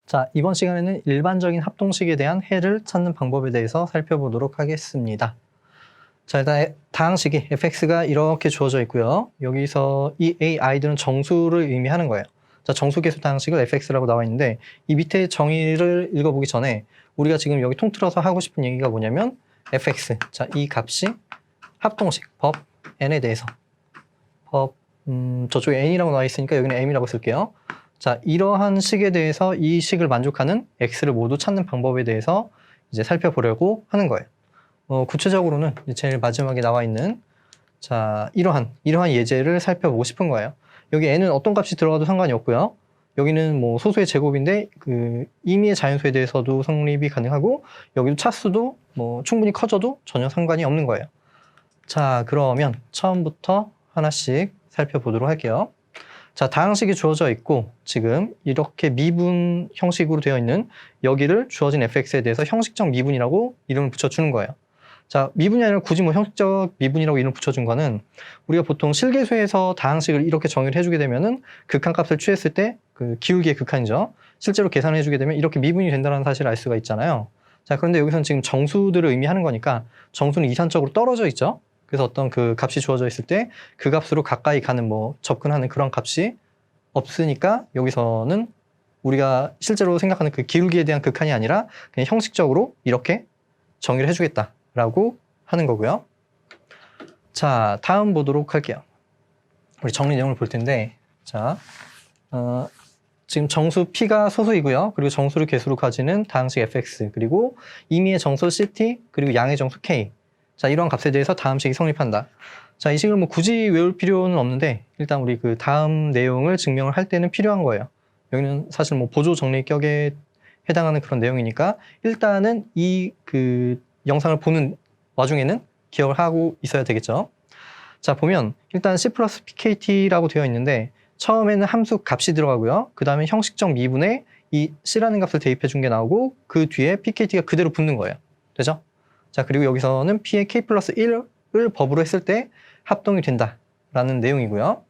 자, 이번 시간에는 일반적인 합동식에 대한 해를 찾는 방법에 대해서 살펴보도록 하겠습니다. 자, 일단 다항식이 fx가 이렇게 주어져 있고요. 여기서 이 ai들은 정수를 의미하는 거예요. 자, 정수계수 다항식을 fx라고 나와 있는데 이 밑에 정의를 읽어보기 전에 우리가 지금 여기 통틀어서 하고 싶은 얘기가 뭐냐면 fx, 자, 이 값이 합동식, 법 n에 대해서 저쪽에 n이라고 나와 있으니까 여기는 m이라고 쓸게요. 자, 이러한 식에 대해서 이 식을 만족하는 x를 모두 찾는 방법에 대해서 이제 살펴보려고 하는 거예요. 구체적으로는 제일 마지막에 나와 있는 자, 이러한 예제를 살펴보고 싶은 거예요. 여기 n은 어떤 값이 들어가도 상관이 없고요. 여기는 뭐 소수의 제곱인데 그 임의의 자연수에 대해서도 성립이 가능하고 여기도 차수도 뭐 충분히 커져도 전혀 상관이 없는 거예요. 자, 그러면 처음부터 하나씩 살펴보도록 할게요. 자, 다항식이 주어져 있고 지금 이렇게 미분 형식으로 되어 있는 여기를 주어진 fx에 대해서 형식적 미분이라고 이름을 붙여주는 거예요. 자, 미분이 아니라 굳이 뭐 형식적 미분이라고 이름을 붙여준 거는 우리가 보통 실계수에서 다항식을 이렇게 정의를 해주게 되면은 극한값을 취했을 때 그 기울기의 극한이죠. 실제로 계산을 해주게 되면 이렇게 미분이 된다는 사실을 알 수가 있잖아요. 자, 그런데 여기서는 지금 정수들을 의미하는 거니까 정수는 이산적으로 떨어져 있죠. 그래서 어떤 그 값이 주어져 있을 때 그 값으로 가까이 가는 뭐 접근하는 그런 값이 없으니까 여기서는 우리가 실제로 생각하는 그 기울기에 대한 극한이 아니라 그냥 형식적으로 이렇게 정의를 해주겠다라고 하는 거고요. 자, 다음 보도록 할게요. 우리 정리 내용을 볼 텐데, 자, 지금 정수 P가 소수이고요. 그리고 정수를 개수로 가지는 다항식 fx, 그리고 임의의 정수 ct, 그리고 양의 정수 k. 자, 이러한 값에 대해서 다항식이 성립한다. 자, 이 식을 뭐 굳이 외울 필요는 없는데 일단 우리 그 다음 내용을 증명을 할 때는 필요한 거예요. 여기는 사실 뭐 보조 정리격에 해당하는 그런 내용이니까 일단은 이 그 영상을 보는 와중에는 기억을 하고 있어야 되겠죠. 자, 보면 일단 c 플러스 pkt라고 되어 있는데 처음에는 함수 값이 들어가고요. 그 다음에 형식적 미분에 이 c라는 값을 대입해 준 게 나오고 그 뒤에 pkt가 그대로 붙는 거예요. 되죠? 자, 그리고 여기서는 p의 k 플러스 1을 법으로 했을 때 합동이 된다라는 내용이고요.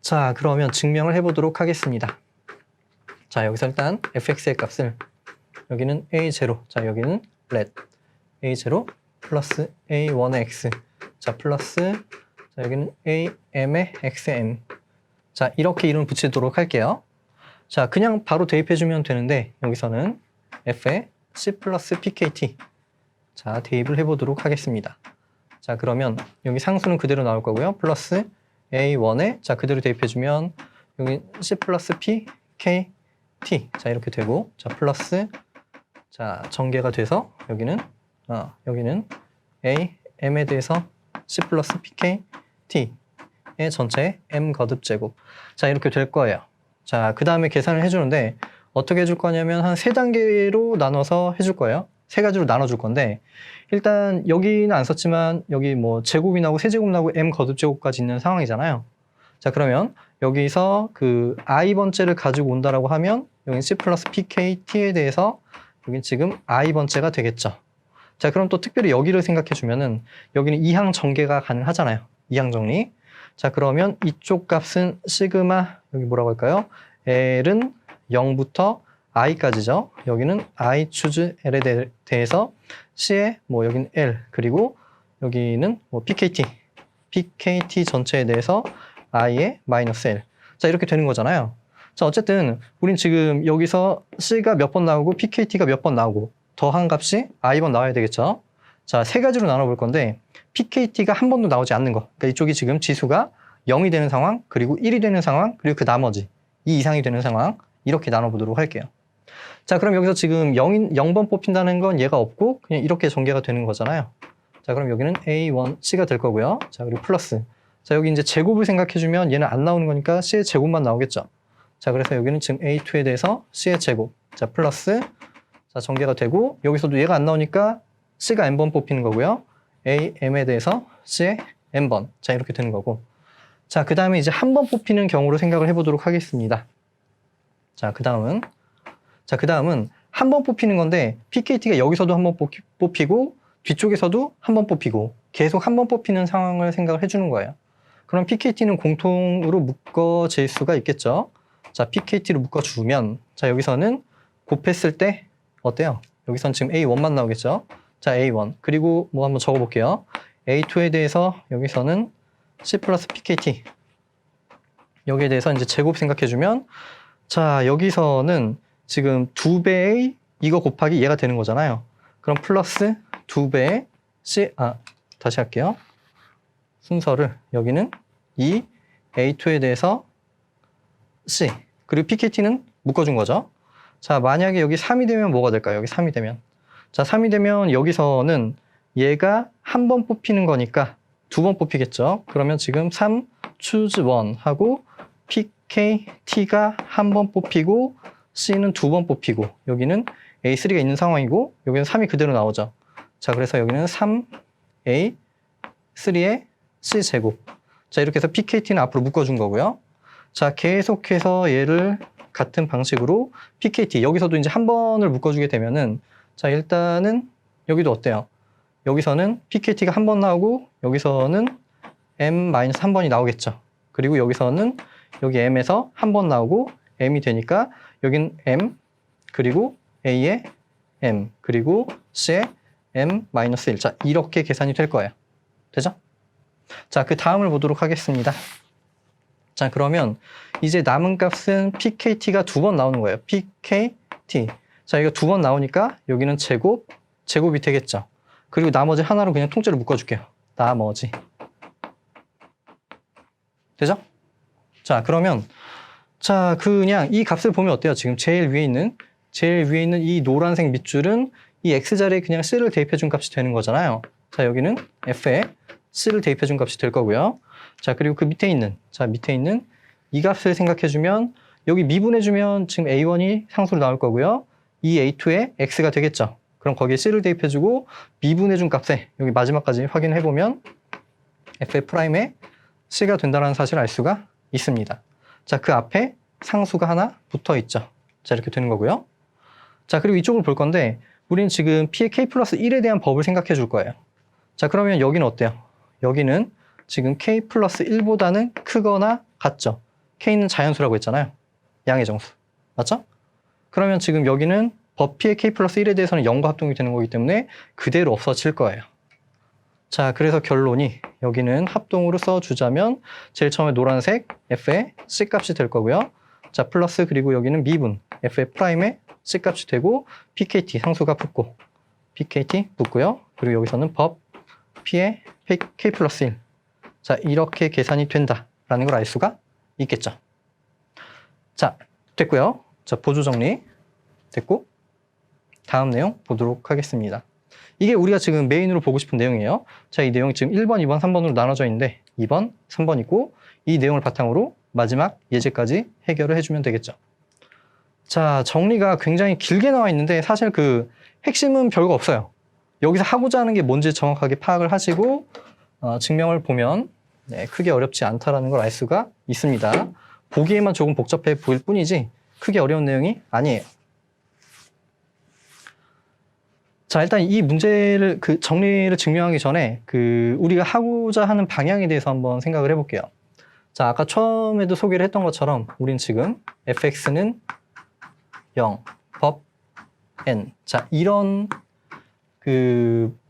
자, 그러면 증명을 해보도록 하겠습니다. 자, 여기서 일단 fx의 값을 여기는 a0, 자, 여기는 let a0 플러스 a1의 x, 자, 플러스 자, 여기는 am의 xn. 자, 이렇게 이름 붙이도록 할게요. 자, 그냥 바로 대입해주면 되는데 여기서는 f의 c 플러스 pkt, 자, 대입을 해보도록 하겠습니다. 자, 그러면 여기 상수는 그대로 나올 거고요. 플러스 a1에 자, 그대로 대입해주면 여기 c 플러스 p, k, t. 자, 이렇게 되고 자, 플러스 자, 전개가 돼서 여기는 a, m에 대해서 c 플러스 pk, t의 전체 m 거듭 제곱. 자, 이렇게 될 거예요. 자, 그 다음에 계산을 해주는데 어떻게 해줄 거냐면 한 3단계로 나눠서 해줄 거예요. 3가지로 나눠줄 건데 일단 여기는 안 썼지만 여기 뭐 제곱이 나오고 세제곱 나오고 m 거듭 제곱까지 있는 상황이잖아요. 자, 그러면 여기서 그 i번째를 가지고 온다라고 하면 여기 c 플러스 pkt에 대해서 여기 지금 i번째가 되겠죠. 자, 그럼 또 특별히 여기를 생각해 주면은 여기는 이항 전개가 가능하잖아요. 이항 정리. 자, 그러면 이쪽 값은 시그마 여기 뭐라고 할까요? L은 0부터 i까지죠. 여기는 i choose L에 대해서 C에 뭐 여기는 L, 그리고 여기는 뭐 PKT 전체에 대해서 i의 마이너스 L. 자, 이렇게 되는 거잖아요. 자, 어쨌든 우린 지금 여기서 C가 몇 번 나오고 PKT가 몇 번 나오고 더한 값이 i번 나와야 되겠죠. 자, 3가지로 나눠볼 건데 PKT가 한 번도 나오지 않는 거. 그러니까 이쪽이 지금 지수가 0이 되는 상황, 그리고 1이 되는 상황, 그리고 그 나머지 2 이상이 되는 상황, 이렇게 나눠보도록 할게요. 자, 그럼 여기서 지금 0번 뽑힌다는 건 얘가 없고 그냥 이렇게 전개가 되는 거잖아요. 자, 그럼 여기는 A1C가 될 거고요. 자, 그리고 플러스. 자, 여기 이제 제곱을 생각해주면 얘는 안 나오는 거니까 C의 제곱만 나오겠죠. 자, 그래서 여기는 지금 A2에 대해서 C의 제곱. 자, 플러스. 자, 전개가 되고 여기서도 얘가 안 나오니까 C가 N번 뽑히는 거고요. AM에 대해서 C의 N번. 자, 이렇게 되는 거고. 자, 그 다음에 이제 한 번 뽑히는 경우로 생각을 해보도록 하겠습니다. 자, 그 다음은 한 번 뽑히는 건데 PKT가 여기서도 한 번 뽑히고 뒤쪽에서도 한 번 뽑히고 계속 한 번 뽑히는 상황을 생각을 해주는 거예요. 그럼 PKT는 공통으로 묶어질 수가 있겠죠. 자, PKT로 묶어주면 자, 여기서는 곱했을 때 어때요? 여기선 지금 A1만 나오겠죠? 자, A1. 그리고 뭐 한번 적어볼게요. A2에 대해서 여기서는 C 플러스 PKT. 여기에 대해서 이제 제곱 생각해주면, 자, 여기서는 지금 2배의 이거 곱하기 얘가 되는 거잖아요. 그럼 플러스 2배의 C, 다시 할게요. 순서를, 여기는 이 A2에 대해서 C, 그리고 PKT는 묶어준 거죠. 자, 만약에 여기 3이 되면 뭐가 될까요? 여기 3이 되면. 자, 3이 되면 여기서는 얘가 한 번 뽑히는 거니까 두 번 뽑히겠죠. 그러면 지금 3 choose 1 하고 PKT가 한 번 뽑히고 C는 두 번 뽑히고 여기는 A3가 있는 상황이고 여기는 3이 그대로 나오죠. 자, 그래서 여기는 3A 3의 C 제곱. 자, 이렇게 해서 PKT는 앞으로 묶어준 거고요. 자, 계속해서 얘를 같은 방식으로 PKT, 여기서도 이제 한 번을 묶어주게 되면은, 자, 일단은 여기도 어때요? 여기서는 PKT가 한 번 나오고 여기서는 M-1번이 나오겠죠. 그리고 여기서는 여기 M에서 한 번 나오고 M이 되니까 여긴 M, 그리고 A에 M, 그리고 C에 M-1. 자, 이렇게 계산이 될 거예요. 되죠? 자, 그 다음을 보도록 하겠습니다. 자, 그러면 이제 남은 값은 PKT가 두 번 나오는 거예요. PKT. 자, 이거 두 번 나오니까 여기는 제곱이 되겠죠. 그리고 나머지 하나로 그냥 통째로 묶어줄게요. 나머지. 되죠? 자, 그러면 자, 그냥 이 값을 보면 어때요? 지금 제일 위에 있는 이 노란색 밑줄은 이 X자리에 그냥 C를 대입해준 값이 되는 거잖아요. 자, 여기는 F에 C를 대입해준 값이 될 거고요. 자, 그리고 그 밑에 있는 이 값을 생각해주면 여기 미분해주면 지금 A1이 상수로 나올 거고요. 이 A2에 X가 되겠죠. 그럼 거기에 C를 대입해주고 미분해준 값에 여기 마지막까지 확인해보면 F'에 C가 된다는 사실을 알 수가 있습니다. 자, 그 앞에 상수가 하나 붙어 있죠. 자, 이렇게 되는 거고요. 자, 그리고 이쪽을 볼 건데 우리는 지금 P의 K 플러스 1에 대한 법을 생각해 줄 거예요. 자, 그러면 여기는 어때요? 여기는 지금 K 플러스 1보다는 크거나 같죠. K는 자연수라고 했잖아요. 양의 정수. 맞죠? 그러면 지금 여기는 법 P의 K 플러스 1에 대해서는 0과 합동이 되는 거기 때문에 그대로 없어질 거예요. 자, 그래서 결론이 여기는 합동으로 써주자면 제일 처음에 노란색 F의 C 값이 될 거고요. 자, 플러스 그리고 여기는 미분 F의 프라임의 C 값이 되고 PKT 상수가 붙고 PKT 붙고요. 그리고 여기서는 법 P의 K 플러스 1. 자, 이렇게 계산이 된다라는 걸 알 수가 있겠죠. 자, 됐고요. 자, 보조 정리 됐고 다음 내용 보도록 하겠습니다. 이게 우리가 지금 메인으로 보고 싶은 내용이에요. 자, 이 내용이 지금 1번, 2번, 3번으로 나눠져 있는데 2번, 3번 있고 이 내용을 바탕으로 마지막 예제까지 해결을 해주면 되겠죠. 자, 정리가 굉장히 길게 나와 있는데 사실 그 핵심은 별거 없어요. 여기서 하고자 하는 게 뭔지 정확하게 파악을 하시고 증명을 보면 크게 어렵지 않다라는 걸 알 수가 있습니다. 보기에만 조금 복잡해 보일 뿐이지 크게 어려운 내용이 아니에요. 자, 일단 이 문제를 정리를 증명하기 전에 우리가 하고자 하는 방향에 대해서 한번 생각을 해볼게요. 자, 아까 처음에도 소개를 했던 것처럼 우린 지금 fx는 0, 법 n. 자, 이런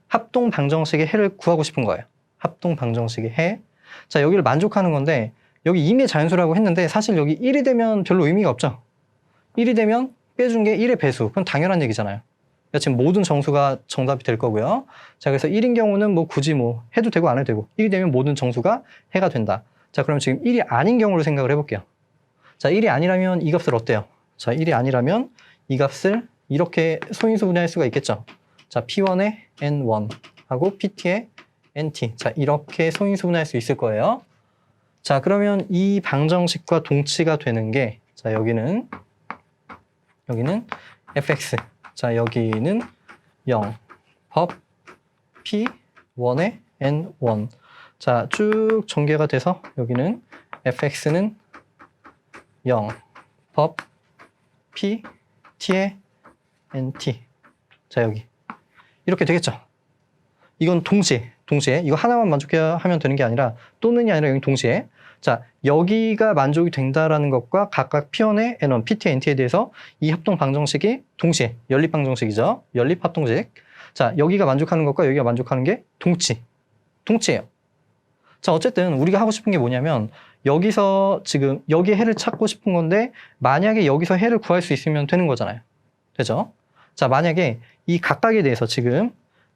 합동 방정식의 해를 구하고 싶은 거예요. 합동 방정식의 해. 자, 여기를 만족하는 건데 여기 임의 자연수라고 했는데 사실 여기 1이 되면 별로 의미가 없죠. 1이 되면 빼준 게 1의 배수. 그건 당연한 얘기잖아요. 그러니까 지금 모든 정수가 정답이 될 거고요. 자, 그래서 1인 경우는 뭐 굳이 뭐 해도 되고 안 해도 되고 1이 되면 모든 정수가 해가 된다. 자, 그럼 지금 1이 아닌 경우를 생각을 해볼게요. 자, 1이 아니라면 이 값을 어때요? 자, 1이 아니라면 이 값을 이렇게 소인수 분해할 수가 있겠죠. 자, P1에 N1 하고 PT에 NT. 자, 이렇게 소인수 분해할 수 있을 거예요. 자, 그러면 이 방정식과 동치가 되는 게, 자, 여기는 fx. 자, 여기는 0. 법 P1에 N1. 자, 쭉 전개가 돼서 여기는 fx는 0. 법 P, T에 NT. 자, 여기. 이렇게 되겠죠. 이건 동시에 동시에 이거 하나만 만족해야 하면 되는 게 아니라 또는이 아니라 여기 동시에 자 여기가 만족이 된다라는 것과 각각 P1의 N1, PT, NT에 대해서 이 합동 방정식이 동시에 연립 방정식이죠. 연립 합동식. 자 여기가 만족하는 것과 여기가 만족하는 게 동치예요. 자 어쨌든 우리가 하고 싶은 게 뭐냐면 여기서 지금 여기에 해를 찾고 싶은 건데 만약에 여기서 해를 구할 수 있으면 되는 거잖아요. 되죠? 자 만약에 이 각각에 대해서 지금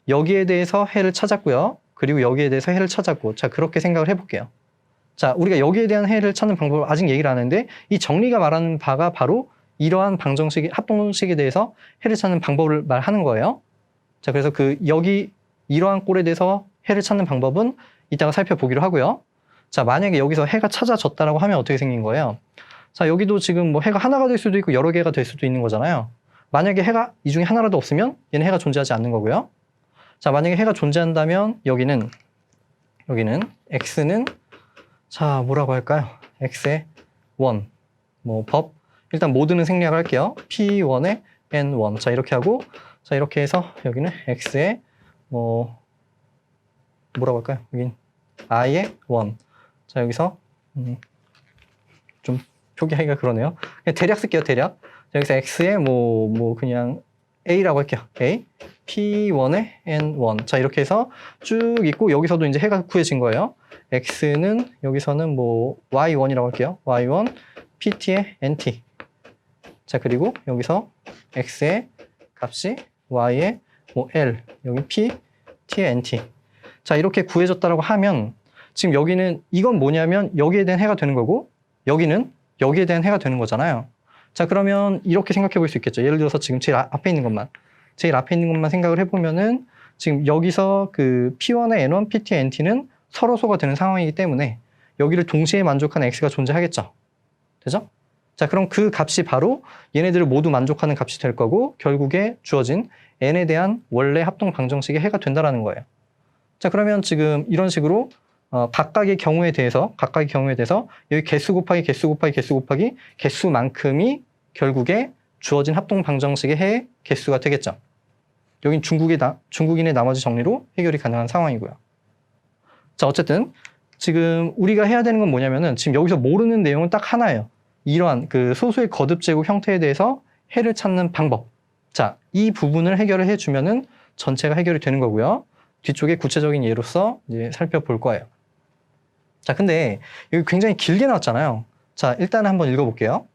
여기에 대해서 해를 찾았고요. 그리고 여기에 대해서 해를 찾았고 자 그렇게 생각을 해볼게요. 자 우리가 여기에 대한 해를 찾는 방법을 아직 얘기를 안 했는데 이 정리가 말하는 바가 바로 이러한 방정식, 합동식에 대해서 해를 찾는 방법을 말하는 거예요. 자 그래서 그 여기 이러한 꼴에 대해서 해를 찾는 방법은 이따가 살펴보기로 하고요. 자 만약에 여기서 해가 찾아졌다라고 하면 어떻게 생긴 거예요? 자 여기도 지금 뭐 해가 하나가 될 수도 있고 여러 개가 될 수도 있는 거잖아요. 만약에 해가 이 중에 하나라도 없으면 얘는 해가 존재하지 않는 거고요. 자 만약에 해가 존재한다면 여기는 x는 자 뭐라고 할까요? x의 원 뭐 법 일단 모드는 생략할게요. p1의 n1 자 이렇게 하고 자 이렇게 해서 여기는 x의 뭐라고 할까요? 여긴 i의 1 자 여기서 좀 표기하기가 그러네요. 그냥 대략 쓸게요. 대략 자, 여기서 x의 뭐 그냥 a라고 할게요. a p1의 n1 자 이렇게 해서 쭉 있고 여기서도 이제 해가 구해진 거예요. x는 여기서는 뭐 y1이라고 할게요. y1 pt의 nt 자 그리고 여기서 x의 값이 y의 뭐 l 여기 p t의 nt 자 이렇게 구해졌다라고 하면 지금 여기는 이건 뭐냐면 여기에 대한 해가 되는 거고 여기는 여기에 대한 해가 되는 거잖아요. 자 그러면 이렇게 생각해 볼 수 있겠죠. 예를 들어서 지금 제일 앞에 있는 것만 생각을 해보면은 지금 여기서 그 P1의 N1, PT, NT는 서로 소가 되는 상황이기 때문에 여기를 동시에 만족하는 X가 존재하겠죠. 되죠? 자 그럼 그 값이 바로 얘네들을 모두 만족하는 값이 될 거고 결국에 주어진 N에 대한 원래 합동 방정식의 해가 된다라는 거예요. 자 그러면 지금 이런 식으로 각각의 경우에 대해서 여기 개수 곱하기 개수만큼이 결국에 주어진 합동 방정식의 해의 개수가 되겠죠. 여긴 중국인의 나머지 정리로 해결이 가능한 상황이고요. 자 어쨌든 지금 우리가 해야 되는 건 뭐냐면은 지금 여기서 모르는 내용은 딱 하나예요. 이러한 그 소수의 거듭 제곱 형태에 대해서 해를 찾는 방법. 자, 이 부분을 해결을 해주면은 전체가 해결이 되는 거고요. 뒤쪽에 구체적인 예로서 이제 살펴볼 거예요. 자, 근데 여기 굉장히 길게 나왔잖아요. 자, 일단 한번 읽어볼게요.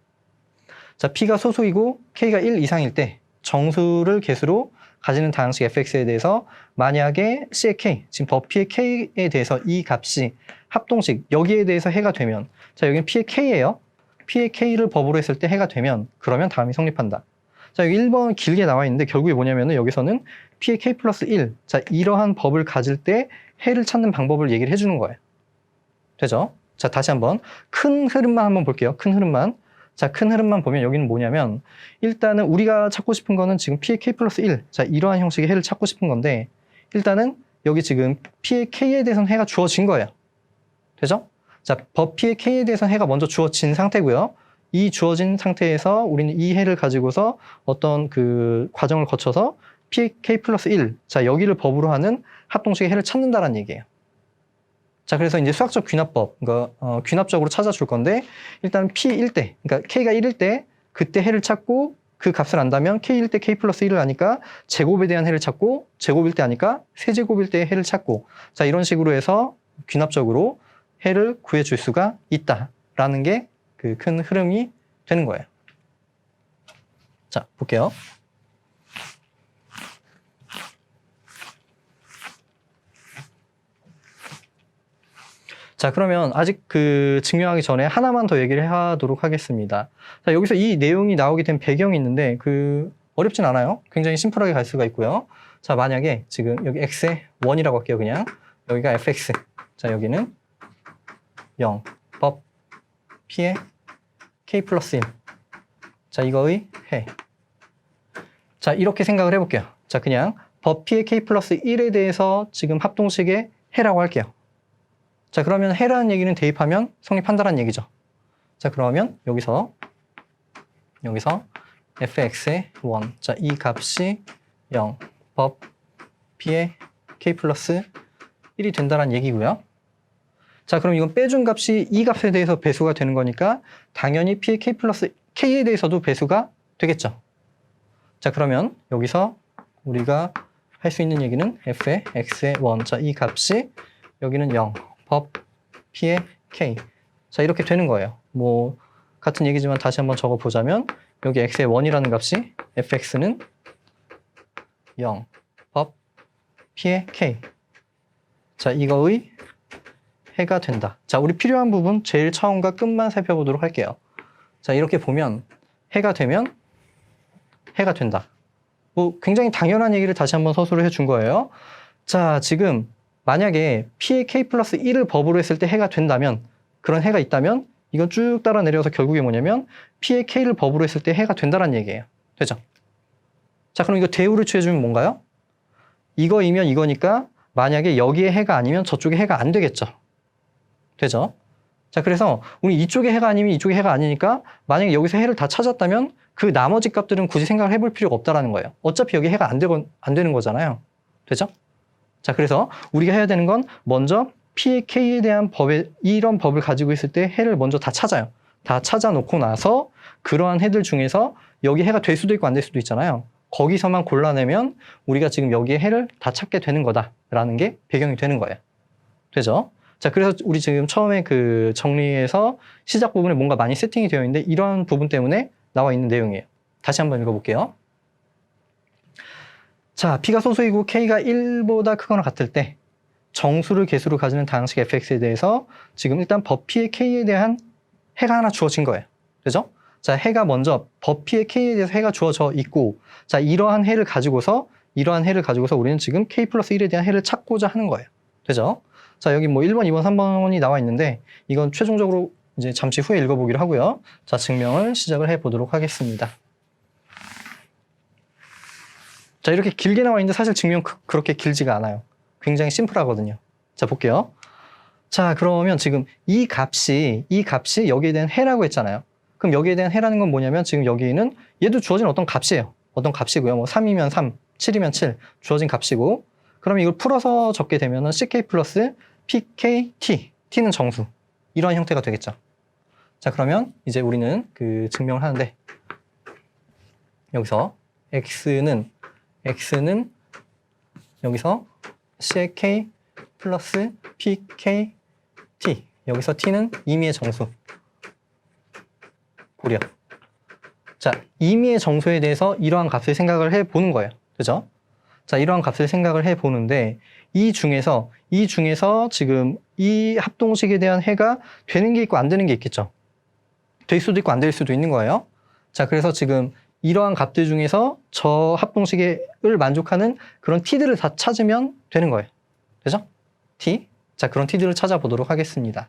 자, P가 소수이고 K가 1 이상일 때 정수를 개수로 가지는 다항식 fx에 대해서 만약에 C의 K, 지금 더 P의 K에 대해서 이 값이 합동식, 여기에 대해서 해가 되면 자, 여기는 P의 K예요. P의 K를 법으로 했을 때 해가 되면 그러면 다음이 성립한다. 자, 여기 1번 길게 나와 있는데 결국에 뭐냐면은 여기서는 P의 K 플러스 1. 자, 이러한 법을 가질 때 해를 찾는 방법을 얘기를 해주는 거예요. 되죠? 자, 다시 한번 큰 흐름만 한번 볼게요. 큰 흐름만. 자, 큰 흐름만 보면 여기는 뭐냐면 일단은 우리가 찾고 싶은 거는 지금 P의 K 플러스 1. 자, 이러한 형식의 해를 찾고 싶은 건데 일단은 여기 지금 P의 K에 대해서는 해가 주어진 거예요. 되죠? 자, 법 P의 K에 대해서는 해가 먼저 주어진 상태고요. 이 주어진 상태에서 우리는 이 해를 가지고서 어떤 그 과정을 거쳐서 P의 K 플러스 1. 자, 여기를 법으로 하는 합동식의 해를 찾는다라는 얘기예요. 자, 그래서 이제 수학적 귀납법, 그러니까 귀납적으로 찾아줄 건데 일단 P1 때, 그러니까 K가 1일 때 그때 해를 찾고 그 값을 안다면 K일 때 K 플러스 1을 아니까 제곱에 대한 해를 찾고 제곱일 때 아니까 세제곱일 때 해를 찾고 자, 이런 식으로 해서 귀납적으로 해를 구해줄 수가 있다라는 게 그 큰 흐름이 되는 거예요. 자, 볼게요. 자, 그러면 아직 그 증명하기 전에 하나만 더 얘기를 하도록 하겠습니다. 자, 여기서 이 내용이 나오게 된 배경이 있는데 어렵진 않아요. 굉장히 심플하게 갈 수가 있고요. 자, 만약에 지금 여기 x의 1이라고 할게요. 그냥 여기가 fx. 자, 여기는 0. 법 p의 k 플러스 1. 자, 이거의 해. 자, 이렇게 생각을 해볼게요. 자, 그냥 법 p의 k 플러스 1에 대해서 지금 합동식의 해라고 할게요. 자, 그러면 해라는 얘기는 대입하면 성립한다는 얘기죠. 자, 그러면 여기서 fx의 1. 자, 이 값이 0. 법 p의 k 플러스 1이 된다는 얘기고요. 자, 그럼 이건 빼준 값이 이 값에 대해서 배수가 되는 거니까 당연히 P의 K 플러스 K에 대해서도 배수가 되겠죠. 자, 그러면 여기서 우리가 할 수 있는 얘기는 F의 X의 1. 자, 이 값이 여기는 0. 법 P의 K. 자, 이렇게 되는 거예요. 뭐 같은 얘기지만 다시 한번 적어보자면 여기 X의 1이라는 값이 Fx는 0. 법 P의 K. 자, 이거의 해가 된다. 자, 우리 필요한 부분 제일 처음과 끝만 살펴보도록 할게요. 자, 이렇게 보면 해가 되면 해가 된다. 뭐 굉장히 당연한 얘기를 다시 한번 서술을 해준 거예요. 자, 지금 만약에 P의 K 플러스 1을 법으로 했을 때 해가 된다면, 그런 해가 있다면 이건 쭉 따라 내려서 결국에 뭐냐면 P의 K를 법으로 했을 때 해가 된다는 얘기예요. 되죠? 자, 그럼 이거 대우를 취해주면 뭔가요? 이거이면 이거니까 만약에 여기에 해가 아니면 저쪽에 해가 안 되겠죠. 되죠? 자, 그래서 우리 이쪽에 해가 아니면 이쪽에 해가 아니니까 만약에 여기서 해를 다 찾았다면 그 나머지 값들은 굳이 생각을 해볼 필요가 없다라는 거예요. 어차피 여기 해가 안 되는 거잖아요. 되죠? 자, 그래서 우리가 해야 되는 건 먼저 P의 K에 대한 이런 법을 가지고 있을 때 해를 먼저 다 찾아요. 다 찾아놓고 나서 그러한 해들 중에서 여기 해가 될 수도 있고 안 될 수도 있잖아요. 거기서만 골라내면 우리가 지금 여기에 해를 다 찾게 되는 거다라는 게 배경이 되는 거예요. 되죠? 자, 그래서 우리 지금 처음에 그 정리해서 시작 부분에 뭔가 많이 세팅이 되어 있는데 이러한 부분 때문에 나와 있는 내용이에요. 다시 한번 읽어볼게요. 자, P가 소수이고 K가 1보다 크거나 같을 때 정수를 개수로 가지는 다항식 fx에 대해서 지금 일단 법 P의 K에 대한 해가 하나 주어진 거예요. 그죠? 자, 해가 먼저 법 P의 K에 대해서 해가 주어져 있고, 자, 이러한 해를 가지고서 우리는 지금 K 플러스 1에 대한 해를 찾고자 하는 거예요. 되죠? 자, 여기 뭐 1번, 2번, 3번이 나와 있는데 이건 최종적으로 이제 잠시 후에 읽어보기로 하고요. 자, 증명을 시작을 해보도록 하겠습니다. 자, 이렇게 길게 나와 있는데 사실 증명 그렇게 길지가 않아요. 굉장히 심플하거든요. 자, 볼게요. 자, 그러면 지금 이 값이 여기에 대한 해라고 했잖아요. 그럼 여기에 대한 해라는 건 뭐냐면 지금 여기는 얘도 주어진 어떤 값이에요. 어떤 값이고요. 뭐 3이면 3, 7이면 7 주어진 값이고, 그러면 이걸 풀어서 적게 되면은 CK 플러스 PKT, T는 정수. 이런 형태가 되겠죠. 자, 그러면 이제 우리는 그 증명을 하는데 여기서 X는 여기서 CK 플러스 PKT, 여기서 T는 임의의 정수. 고려. 자, 임의의 정수에 대해서 이러한 값을 생각을 해보는 거예요. 그죠? 자, 이러한 값을 생각을 해보는데 이 중에서 지금 이 합동식에 대한 해가 되는 게 있고 안 되는 게 있겠죠. 될 수도 있고 안 될 수도 있는 거예요. 자, 그래서 지금 이러한 값들 중에서 저 합동식을 만족하는 그런 t들을 다 찾으면 되는 거예요. 되죠? t. 자, 그런 t들을 찾아보도록 하겠습니다.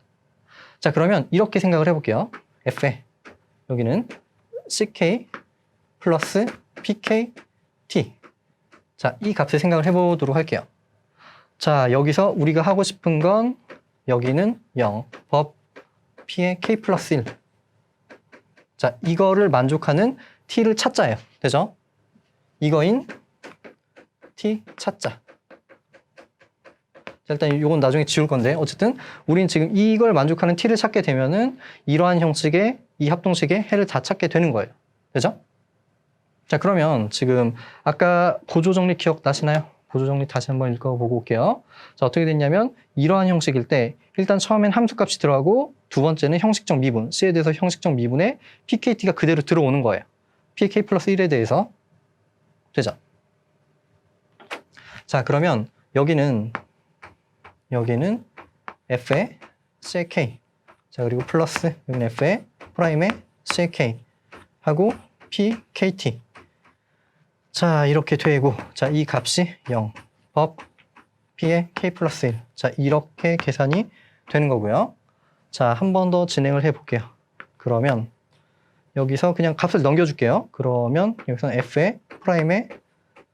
자, 그러면 이렇게 생각을 해볼게요. f에 여기는 ck 플러스 pkt. 자, 이 값을 생각을 해보도록 할게요. 자, 여기서 우리가 하고 싶은 건 여기는 0, 법 p의 k 플러스 1. 자, 이거를 만족하는 t를 찾자예요. 되죠? 이거인 t 찾자. 자, 일단 이건 나중에 지울 건데 어쨌든 우리는 지금 이걸 만족하는 t를 찾게 되면은 이러한 형식의 이 합동식의 해를 다 찾게 되는 거예요. 되죠? 자, 그러면 지금 아까 보조정리 기억나시나요? 보조정리 다시 한번 읽어보고 올게요. 자, 어떻게 됐냐면 이러한 형식일 때 일단 처음엔 함수값이 들어가고 두 번째는 형식적 미분, C에 대해서 형식적 미분에 PKT가 그대로 들어오는 거예요. PK 플러스 1에 대해서. 되죠? 자, 그러면 여기는 F의 CK. 자, 그리고 플러스 여기는 F의 프라임의 CK 하고 PKT. 자, 이렇게 되고, 자, 이 값이 0, 법 P의 K 플러스 1. 자, 이렇게 계산이 되는 거고요. 자, 한 번 더 진행을 해볼게요. 그러면 여기서 그냥 값을 넘겨줄게요. 그러면 여기서는 F의 프라임의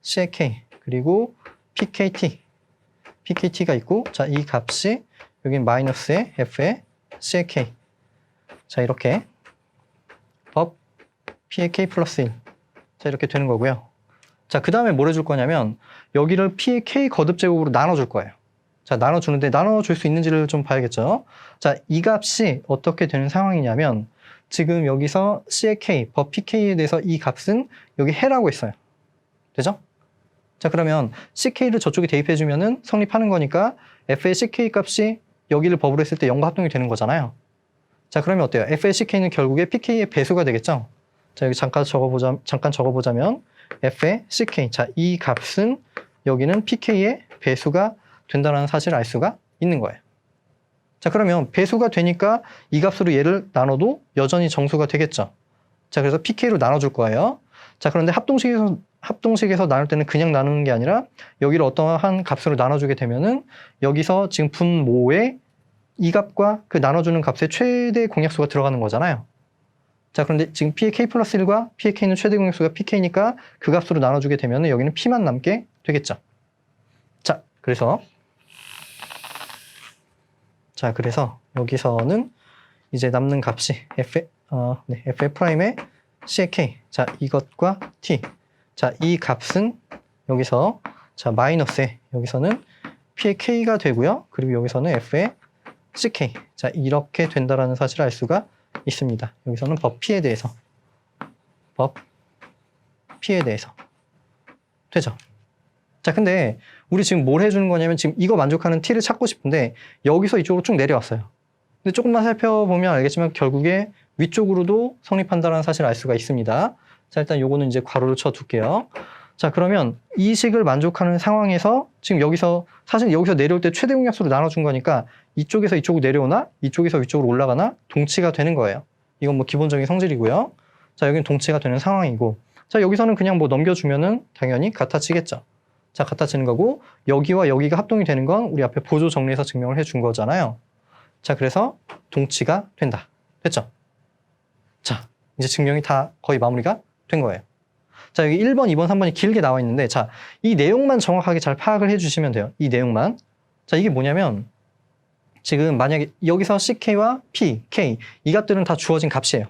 CK 그리고 PKT가 있고, 자, 이 값이 여긴 마이너스의 F의 CK. 자, 이렇게 법 P의 K 플러스 1. 자, 이렇게 되는 거고요. 자, 그 다음에 뭘 해줄 거냐면 여기를 P의 K 거듭 제곱으로 나눠줄 거예요. 자, 나눠주는데 나눠줄 수 있는지를 좀 봐야겠죠. 자, 이 값이 어떻게 되는 상황이냐면 지금 여기서 C의 K, 법 PK에 대해서 이 값은 여기 해라고 했어요. 되죠? 자, 그러면 CK를 저쪽에 대입해주면은 성립하는 거니까 F의 CK 값이 여기를 법으로 했을 때 0과 합동이 되는 거잖아요. 자, 그러면 어때요? F의 CK는 결국에 PK의 배수가 되겠죠? 자, 여기 잠깐 적어보자면 F의 CK. 자, 이 값은 여기는 PK의 배수가 된다는 사실을 알 수가 있는 거예요. 자, 그러면 배수가 되니까 이 값으로 얘를 나눠도 여전히 정수가 되겠죠. 자, 그래서 PK로 나눠줄 거예요. 자, 그런데 합동식에서 나눌 때는 그냥 나누는 게 아니라 여기를 어떠한 값으로 나눠주게 되면은 여기서 지금 분모에 이 값과 그 나눠주는 값의 최대 공약수가 들어가는 거잖아요. 자, 그런데 지금 P의 K 플러스 1과 P의 K는 최대 공약수가 PK니까 그 값으로 나눠주게 되면은 여기는 P만 남게 되겠죠. 자, 그래서 여기서는 이제 남는 값이 F'의 C의 K. 자, 이것과 T. 자, 이 값은 여기서 자, 마이너스에 여기서는 P의 K가 되고요. 그리고 여기서는 F의 CK. 자, 이렇게 된다라는 사실을 알 수가 있습니다. 여기서는 법 P에 대해서 되죠. 자, 근데 우리 지금 뭘 해주는 거냐면 지금 이거 만족하는 T를 찾고 싶은데 여기서 이쪽으로 쭉 내려왔어요. 근데 조금만 살펴보면 알겠지만 결국에 위쪽으로도 성립한다는 사실을 알 수가 있습니다. 자, 일단 요거는 이제 괄호를 쳐둘게요. 자, 그러면 이 식을 만족하는 상황에서 지금 사실 여기서 내려올 때 최대 공약수로 나눠준 거니까 이쪽에서 이쪽으로 내려오나 이쪽에서 위쪽으로 올라가나 동치가 되는 거예요. 이건 뭐 기본적인 성질이고요. 자, 여기는 동치가 되는 상황이고, 자, 여기서는 그냥 뭐 넘겨주면은 당연히 같아지겠죠. 자, 같아지는 거고, 여기와 여기가 합동이 되는 건 우리 앞에 보조 정리해서 증명을 해준 거잖아요. 자, 그래서 동치가 된다. 됐죠? 자, 이제 증명이 다 거의 마무리가 된 거예요. 자, 여기 1번, 2번, 3번이 길게 나와 있는데, 자, 이 내용만 정확하게 잘 파악을 해주시면 돼요. 이 내용만. 자, 이게 뭐냐면, 지금 만약에 여기서 CK와 P, K, 이 값들은 다 주어진 값이에요.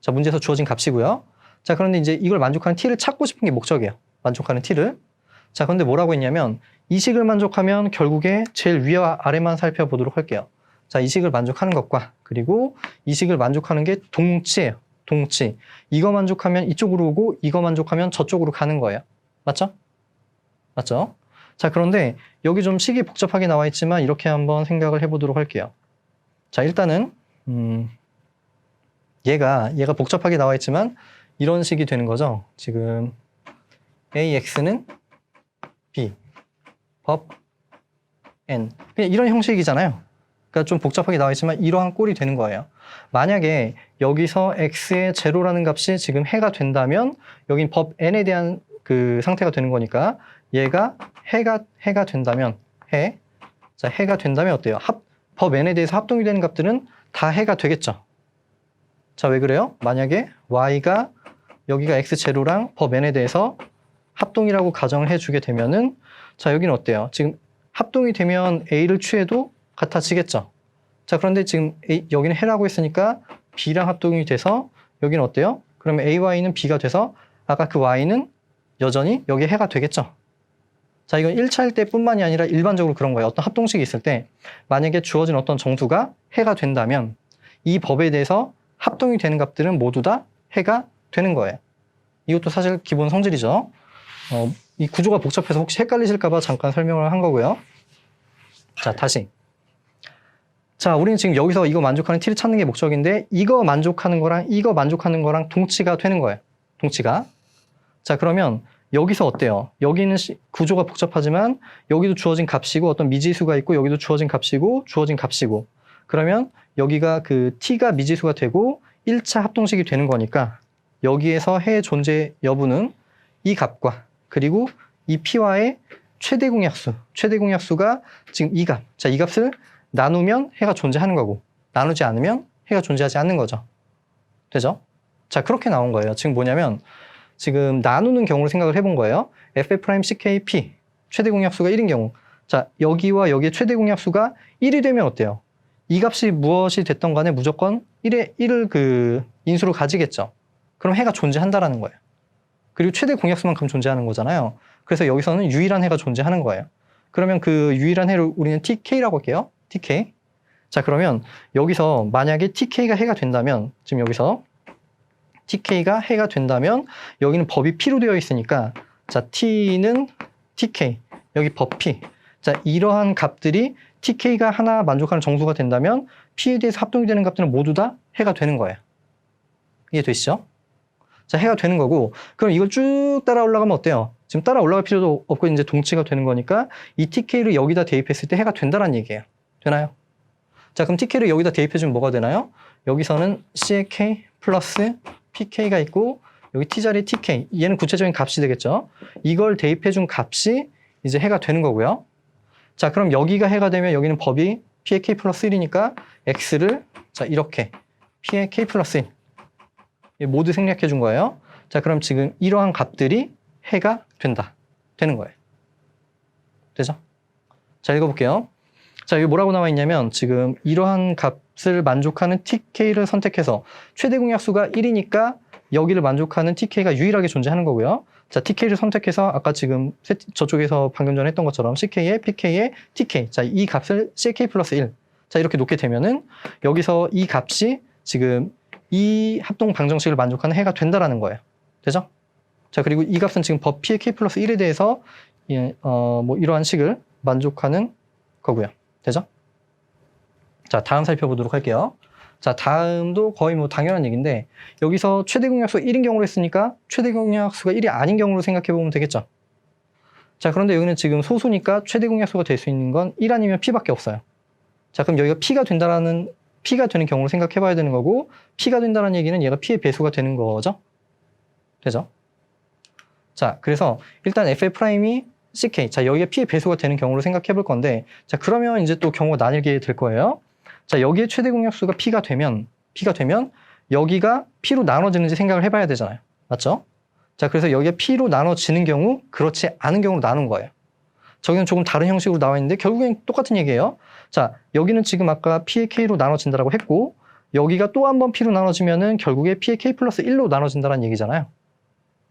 자, 문제에서 주어진 값이고요. 자, 그런데 이제 이걸 만족하는 T를 찾고 싶은 게 목적이에요. 만족하는 T를. 자, 그런데 뭐라고 했냐면, 이 식을 만족하면 결국에 제일 위와 아래만 살펴보도록 할게요. 자, 이 식을 만족하는 것과, 그리고 이 식을 만족하는 게 동치예요. 동치. 이거 만족하면 이쪽으로 오고 이거 만족하면 저쪽으로 가는 거예요. 맞죠? 맞죠? 자, 그런데 여기 좀 식이 복잡하게 나와 있지만 이렇게 한번 생각을 해보도록 할게요. 자, 일단은 얘가 복잡하게 나와 있지만 이런 식이 되는 거죠. 지금 AX는 B, 법 N. 그냥 이런 형식이잖아요. 그러니까 좀 복잡하게 나와 있지만 이러한 꼴이 되는 거예요. 만약에 여기서 x의 제로라는 값이 지금 해가 된다면 여긴 법 n에 대한 그 상태가 되는 거니까 얘가 해가 된다면 해가 된다면 어때요? 법 n에 대해서 합동이 되는 값들은 다 해가 되겠죠. 자, 왜 그래요? 만약에 y가 여기가 x 제로랑 법 n에 대해서 합동이라고 가정을 해주게 되면은 자, 여기는 어때요? 지금 합동이 되면 a를 취해도 같아지겠죠. 자, 그런데 지금 여기는 해라고 했으니까 b랑 합동이 돼서 여기는 어때요? 그러면 ay는 b가 돼서 아까 그 y는 여전히 여기 해가 되겠죠. 자, 이건 1차일 때뿐만이 아니라 일반적으로 그런 거예요. 어떤 합동식이 있을 때 만약에 주어진 어떤 정수가 해가 된다면 이 법에 대해서 합동이 되는 값들은 모두 다 해가 되는 거예요. 이것도 사실 기본 성질이죠. 이 구조가 복잡해서 혹시 헷갈리실까 봐 잠깐 설명을 한 거고요. 자, 다시. 자, 우리는 지금 여기서 이거 만족하는 t를 찾는 게 목적인데 이거 만족하는 거랑 이거 만족하는 거랑 동치가 되는 거예요. 동치가. 자, 그러면 여기서 어때요? 여기는 구조가 복잡하지만 여기도 주어진 값이고 어떤 미지수가 있고 여기도 주어진 값이고 주어진 값이고 그러면 여기가 그 t가 미지수가 되고 1차 합동식이 되는 거니까 여기에서 해의 존재 여부는 이 값과 그리고 이 p와의 최대 공약수가 지금 이 값. 자, 이 값을 나누면 해가 존재하는 거고 나누지 않으면 해가 존재하지 않는 거죠. 되죠? 자, 그렇게 나온 거예요. 지금 뭐냐면 지금 나누는 경우를 생각을 해본 거예요. F'CKP 최대 공약수가 1인 경우 자, 여기와 여기의 최대 공약수가 1이 되면 어때요? 이 값이 무엇이 됐던 간에 무조건 1을 그 인수로 가지겠죠. 그럼 해가 존재한다라는 거예요. 그리고 최대 공약수만큼 존재하는 거잖아요. 그래서 여기서는 유일한 해가 존재하는 거예요. 그러면 그 유일한 해를 우리는 TK라고 할게요. TK. 자, 그러면 여기서 만약에 TK가 해가 된다면, 지금 여기서 TK가 해가 된다면 여기는 법이 P로 되어 있으니까, 자, T는 TK, 여기 법 P. 자, 이러한 값들이 TK가 하나 만족하는 정수가 된다면 P에 대해서 합동이 되는 값들은 모두 다 해가 되는 거예요. 이해되시죠? 자, 해가 되는 거고, 그럼 이걸 쭉 따라 올라가면 어때요? 지금 따라 올라갈 필요도 없고 이제 동치가 되는 거니까 이 TK를 여기다 대입했을 때 해가 된다는 얘기예요. 되나요? 자, 그럼 TK를 여기다 대입해주면 뭐가 되나요? 여기서는 CK 플러스 PK가 있고 여기 T자리에 TK, 얘는 구체적인 값이 되겠죠? 이걸 대입해준 값이 이제 해가 되는 거고요. 자, 그럼 여기가 해가 되면 여기는 법이 P의 K 플러스 1이니까 X를 자 이렇게 P의 K 플러스 1 모두 생략해 준 거예요. 자, 그럼 지금 이러한 값들이 해가 된다. 되는 거예요. 되죠? 자, 읽어볼게요. 자, 여기 뭐라고 나와 있냐면 지금 이러한 값을 만족하는 TK를 선택해서 최대 공약수가 1이니까 여기를 만족하는 TK가 유일하게 존재하는 거고요. 자, TK를 선택해서 아까 지금 저쪽에서 방금 전에 했던 것처럼 CK에 PK에 TK. 자, 이 값을 CK 플러스 1. 자, 이렇게 놓게 되면은 여기서 이 값이 지금 이 합동 방정식을 만족하는 해가 된다라는 거예요. 되죠? 자, 그리고 이 값은 지금 법 P의 K 플러스 1에 대해서 뭐 이러한 식을 만족하는 거고요. 되죠? 자, 다음 살펴보도록 할게요. 자, 다음도 거의 뭐 당연한 얘기인데 여기서 최대 공약수가 1인 경우로 했으니까 최대 공약수가 1이 아닌 경우로 생각해 보면 되겠죠. 자, 그런데 여기는 지금 소수니까 최대 공약수가 될 수 있는 건 1 아니면 P밖에 없어요. 자, 그럼 여기가 P가 되는 경우로 생각해 봐야 되는 거고 P가 된다는 얘기는 얘가 P의 배수가 되는 거죠. 되죠? 자, 그래서 일단 FF'이 CK, 자, 여기가 P의 배수가 되는 경우로 생각해 볼 건데, 자, 그러면 이제 또 경우가 나뉘게 될 거예요. 자, 여기에 최대 공약수가 P가 되면 여기가 P로 나눠지는지 생각을 해봐야 되잖아요. 맞죠? 자, 그래서 여기가 P로 나눠지는 경우, 그렇지 않은 경우로 나눈 거예요. 저기는 조금 다른 형식으로 나와 있는데 결국엔 똑같은 얘기예요. 자, 여기는 지금 아까 P의 K로 나눠진다라고 했고, 여기가 또 한 번 P로 나눠지면은 결국에 P의 K 플러스 1로 나눠진다는 얘기잖아요.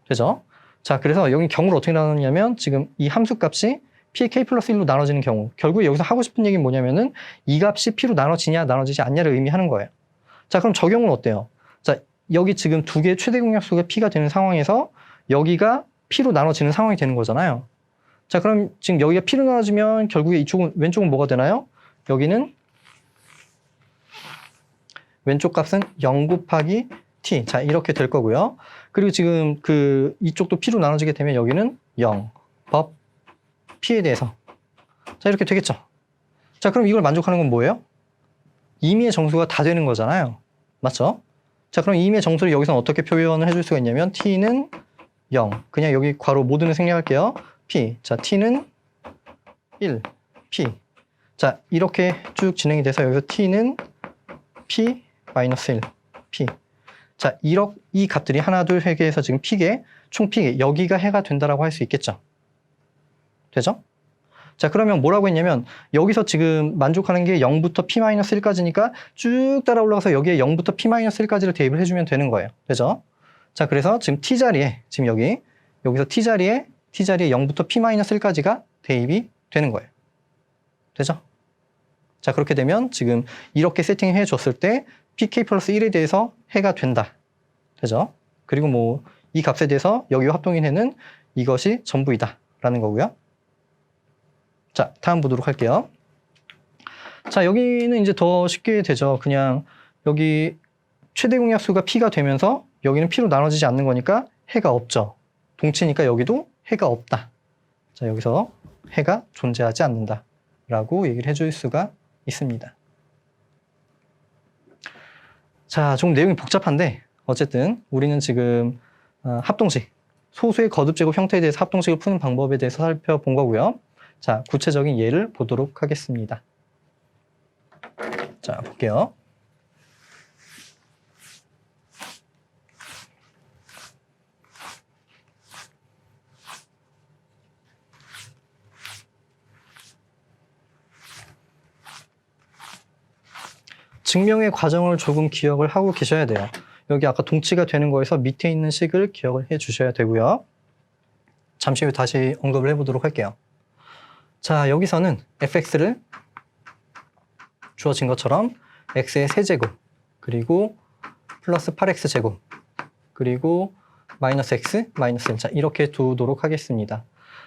되죠? 자, 그래서 여기 경우를 어떻게 나누냐면 지금 이 함수 값이 P의 K 플러스 1로 나눠지는 경우, 결국에 여기서 하고 싶은 얘기는 뭐냐면은 이 값이 P로 나눠지냐 나눠지지 않냐를 의미하는 거예요. 자, 그럼 저 경우는 어때요? 자, 여기 지금 두 개의 최대 공약수가 P가 되는 상황에서 여기가 P로 나눠지는 상황이 되는 거잖아요. 자, 그럼 지금 여기가 P로 나눠지면 결국에 왼쪽은 뭐가 되나요? 여기는 왼쪽 값은 0 곱하기 T. 자, 이렇게 될 거고요. 그리고 지금 이쪽도 P로 나눠지게 되면 여기는 0. 법 P에 대해서. 자, 이렇게 되겠죠. 자, 그럼 이걸 만족하는 건 뭐예요? 임의의 정수가 다 되는 거잖아요. 맞죠? 자, 그럼 임의의 정수를 여기서는 어떻게 표현을 해줄 수가 있냐면 T는 0. 그냥 여기 괄호 모두는 생략할게요. P. 자, T는 1. P. 자, 이렇게 쭉 진행이 돼서 여기서 T는 P 마이너스 1. P. 자, 이 값들이 하나, 둘, 세 개에서 지금 P개, 총 P개, 여기가 해가 된다라고 할 수 있겠죠. 되죠? 자, 그러면 뭐라고 했냐면 여기서 지금 만족하는 게 0부터 P-1까지니까 쭉 따라 올라가서 여기에 0부터 P-1까지를 대입을 해주면 되는 거예요. 되죠? 자, 그래서 지금 T자리에, 지금 여기서 T자리에 0부터 P-1까지가 대입이 되는 거예요. 되죠? 자, 그렇게 되면 지금 이렇게 세팅해 줬을 때 PK 플러스 1에 대해서 해가 된다. 되죠? 그리고 뭐 이 값에 대해서 여기와 합동인 해는 이것이 전부이다 라는 거고요. 자, 다음 보도록 할게요. 자, 여기는 이제 더 쉽게 되죠. 그냥 여기 최대 공약수가 P가 되면서 여기는 P로 나눠지지 않는 거니까 해가 없죠. 동치니까 여기도 해가 없다. 자, 여기서 해가 존재하지 않는다 라고 얘기를 해줄 수가 있습니다. 자, 좀 내용이 복잡한데 어쨌든 우리는 지금 합동식, 소수의 거듭제곱 형태에 대해서 합동식을 푸는 방법에 대해서 살펴본 거고요. 자, 구체적인 예를 보도록 하겠습니다. 자, 볼게요. 증명의 과정을 조금 기억을 하고 계셔야 돼요. 여기 아까 동치가 되는 거에서 밑에 있는 식을 기억을 해 주셔야 되고요. 잠시 후에 다시 언급을 해보도록 할게요. 자, 여기서는 fx를 주어진 것처럼 x의 세제곱, 그리고 플러스 8x 제곱, 그리고 마이너스 x, 마이너스 1. 자, 이렇게 두도록 하겠습니다.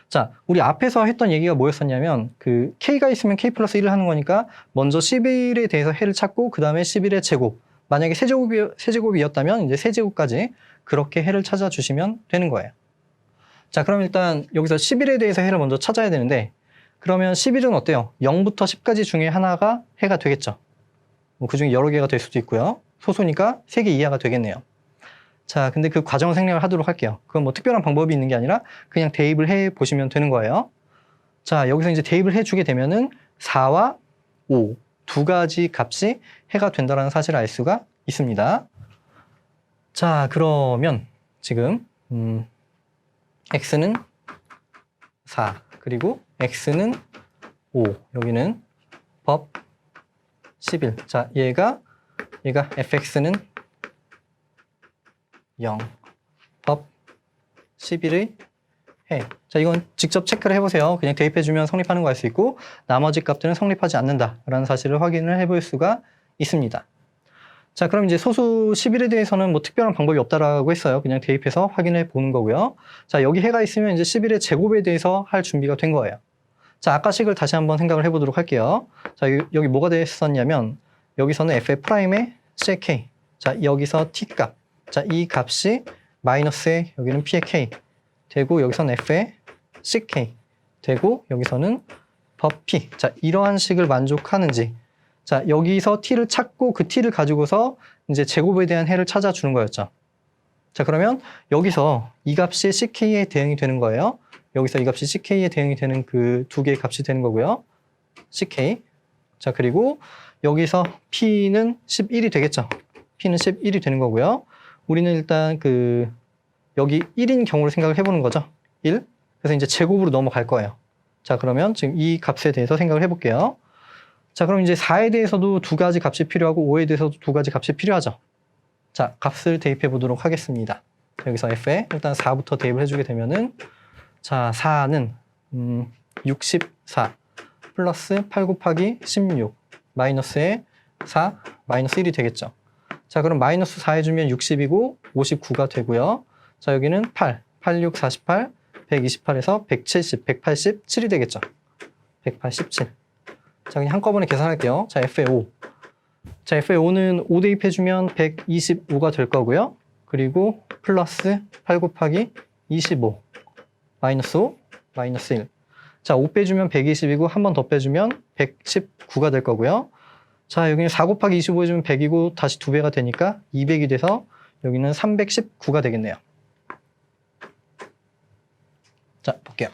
자, 우리 앞에서 했던 얘기가 뭐였었냐면, 그 k가 있으면 k 플러스 1을 하는 거니까 먼저 11에 대해서 해를 찾고 그 다음에 11의 제곱. 만약에 세제곱이었다면 이제 세제곱까지 그렇게 해를 찾아주시면 되는 거예요. 자, 그럼 일단 여기서 11에 대해서 해를 먼저 찾아야 되는데, 그러면 11은 어때요? 0부터 10까지 중에 하나가 해가 되겠죠. 뭐 그중에 여러 개가 될 수도 있고요. 소수니까 3개 이하가 되겠네요. 자, 근데 그 과정 생략을 하도록 할게요. 그건 뭐 특별한 방법이 있는 게 아니라 그냥 대입을 해 보시면 되는 거예요. 자, 여기서 이제 대입을 해주게 되면은 4와 5 두 가지 값이 해가 된다는 사실을 알 수가 있습니다. 자, 그러면 지금 x는 4, 그리고 x는 5, 여기는 법 11. 자, 얘가 fx는 0, 법 11의 해. 자, 이건 직접 체크를 해보세요. 그냥 대입해주면 성립하는 거 알 수 있고, 나머지 값들은 성립하지 않는다라는 사실을 확인을 해볼 수가 있습니다. 자, 그럼 이제 소수 11에 대해서는 뭐 특별한 방법이 없다라고 했어요. 그냥 대입해서 확인해 보는 거고요. 자, 여기 해가 있으면 이제 11의 제곱에 대해서 할 준비가 된 거예요. 자, 아까 식을 다시 한번 생각을 해보도록 할게요. 자, 여기 뭐가 됐었냐면, 여기서는 f'의 ck. 자, 여기서 t 값. 자, 이 값이 마이너스에 여기는 p의 k 되고, 여기서는 f의 ck 되고, 여기서는 법 p. 자, 이러한 식을 만족하는지. 자, 여기서 t를 찾고 그 t를 가지고서 이제 제곱에 대한 해를 찾아주는 거였죠. 자, 그러면 여기서 이 값이 ck에 대응이 되는 거예요. 여기서 이 값이 ck에 대응이 되는 그 두 개의 값이 되는 거고요. ck. 자, 그리고 여기서 p는 11이 되겠죠. p는 11이 되는 거고요. 우리는 일단 여기 1인 경우를 생각을 해보는 거죠. 1. 그래서 이제 제곱으로 넘어갈 거예요. 자, 그러면 지금 이 값에 대해서 생각을 해볼게요. 자, 그럼 이제 4에 대해서도 두 가지 값이 필요하고 5에 대해서도 두 가지 값이 필요하죠. 자, 값을 대입해 보도록 하겠습니다. 여기서 f에 일단 4부터 대입을 해주게 되면은, 자, 4는 64 플러스 8 곱하기 16 마이너스에 4 마이너스 1이 되겠죠. 자, 그럼 마이너스 4 해주면 60이고 59가 되고요. 자, 여기는 8, 86, 48, 128에서 170, 187이 되겠죠. 187. 자, 그냥 한꺼번에 계산할게요. 자, f의 5. 자, f의 5는 5 대입해주면 125가 될 거고요. 그리고 플러스 8 곱하기 25 마이너스 5, 마이너스 1. 자, 5 빼주면 120이고 한 번 더 빼주면 119가 될 거고요. 자, 여기는 4 곱하기 25 해주면 100이고 다시 2배가 되니까 200이 돼서 여기는 319가 되겠네요. 자, 볼게요.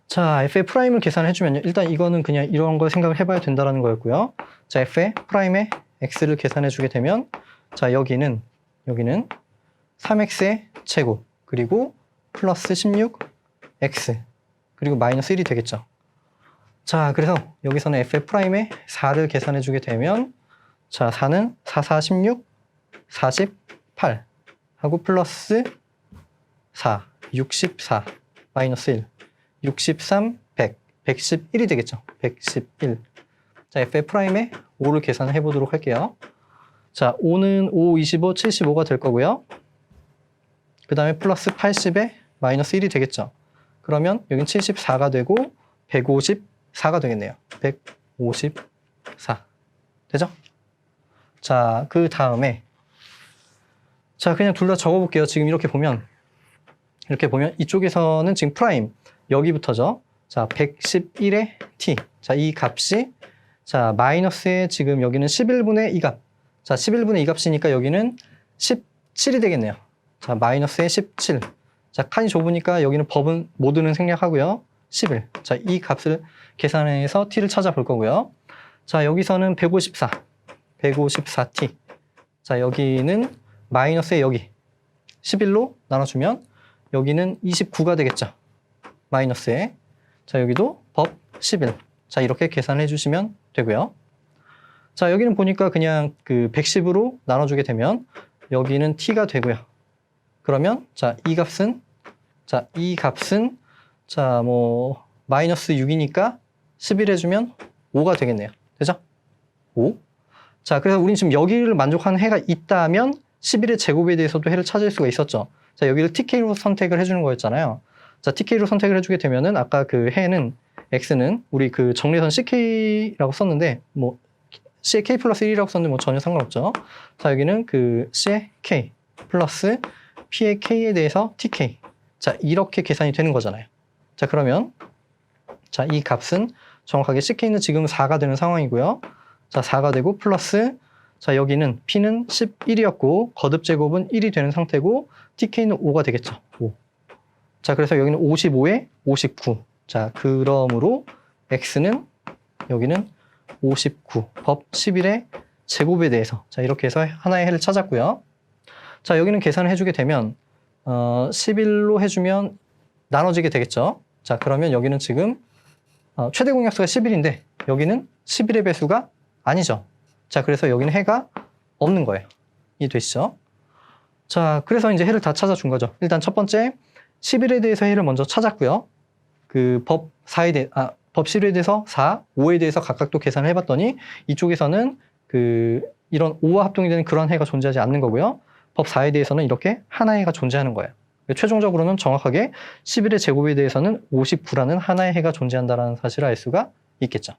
자, f의 프라임을 계산해주면요. 일단 이거는 그냥 이런 걸 생각을 해봐야 된다는 거였고요. 자, f의 프라임의 x를 계산해주게 되면, 자, 여기는 3x의 제곱, 그리고 플러스 16x, 그리고 마이너스 1이 되겠죠. 자, 그래서 여기서는 f의 프라임의 4를 계산해주게 되면, 자, 4는 4, 4, 16, 48 하고 플러스 4, 64, 마이너스 1, 63, 100, 111이 되겠죠. 111. 자, f의 프라임의 5를 계산해 보도록 할게요. 자, 5는 5, 25, 75가 될 거고요. 그 다음에 플러스 80에 마이너스 1이 되겠죠. 그러면 여긴 74가 되고 154가 되겠네요. 154. 되죠? 자, 그 다음에 자, 그냥 둘 다 적어 볼게요. 지금 이렇게 보면 이쪽에서는 지금 프라임 여기부터죠. 자, 111의 t. 자, 이 값이 자, 마이너스에 지금 여기는 11분의 2값. 자, 11분의 2값이니까 여기는 17이 되겠네요. 자, 마이너스에 17. 자, 칸이 좁으니까 여기는 법은 모두는 생략하고요. 11. 자, 이 값을 계산해서 t를 찾아볼 거고요. 자, 여기서는 154t. 자, 여기는 마이너스에 여기 11로 나눠주면 여기는 29가 되겠죠. 마이너스에. 자, 여기도 법 11. 자, 이렇게 계산해 주시면 되고요. 자, 여기는 보니까 그냥 110으로 나눠주게 되면 여기는 t가 되고요. 그러면 이 값은 자, 뭐 마이너스 6이니까 11 해주면 5가 되겠네요. 되죠? 5. 자, 그래서 우린 지금 여기를 만족하는 해가 있다면 11의 제곱에 대해서도 해를 찾을 수가 있었죠. 자, 여기를 TK로 선택을 해주는 거였잖아요. 자, TK로 선택을 해주게 되면은 아까 그 해는 X는 우리 그 정리선 CK라고 썼는데 뭐 C의 K 플러스 1이라고 썼는데 뭐 전혀 상관없죠. 자, 여기는 그 C의 K 플러스 P의 K에 대해서 TK. 자, 이렇게 계산이 되는 거잖아요. 자, 그러면 자, 이 값은 정확하게 CK는 지금 4가 되는 상황이고요. 자, 4가 되고 플러스 자, 여기는 P는 11이었고 거듭 제곱은 1이 되는 상태고 TK는 5가 되겠죠. 5. 자, 그래서 여기는 55에 59. 자, 그러므로 X는 여기는 59, 법 11의 제곱에 대해서 자, 이렇게 해서 하나의 해를 찾았고요. 자, 여기는 계산을 해주게 되면 11로 해주면 나눠지게 되겠죠. 자, 그러면 여기는 지금 최대 공약수가 11인데 여기는 11의 배수가 아니죠. 자, 그래서 여기는 해가 없는 거예요. 이해되시죠? 자, 그래서 이제 해를 다 찾아준 거죠. 일단 첫 번째 11에 대해서 해를 먼저 찾았고요. 그 법 11에 대해서 4, 5에 대해서 각각 또 계산을 해봤더니 이쪽에서는 그 이런 5와 합동이 되는 그런 해가 존재하지 않는 거고요. 법 4에 대해서는 이렇게 하나의 해가 존재하는 거예요. 최종적으로는 정확하게 11의 제곱에 대해서는 59라는 하나의 해가 존재한다는 사실을 알 수가 있겠죠.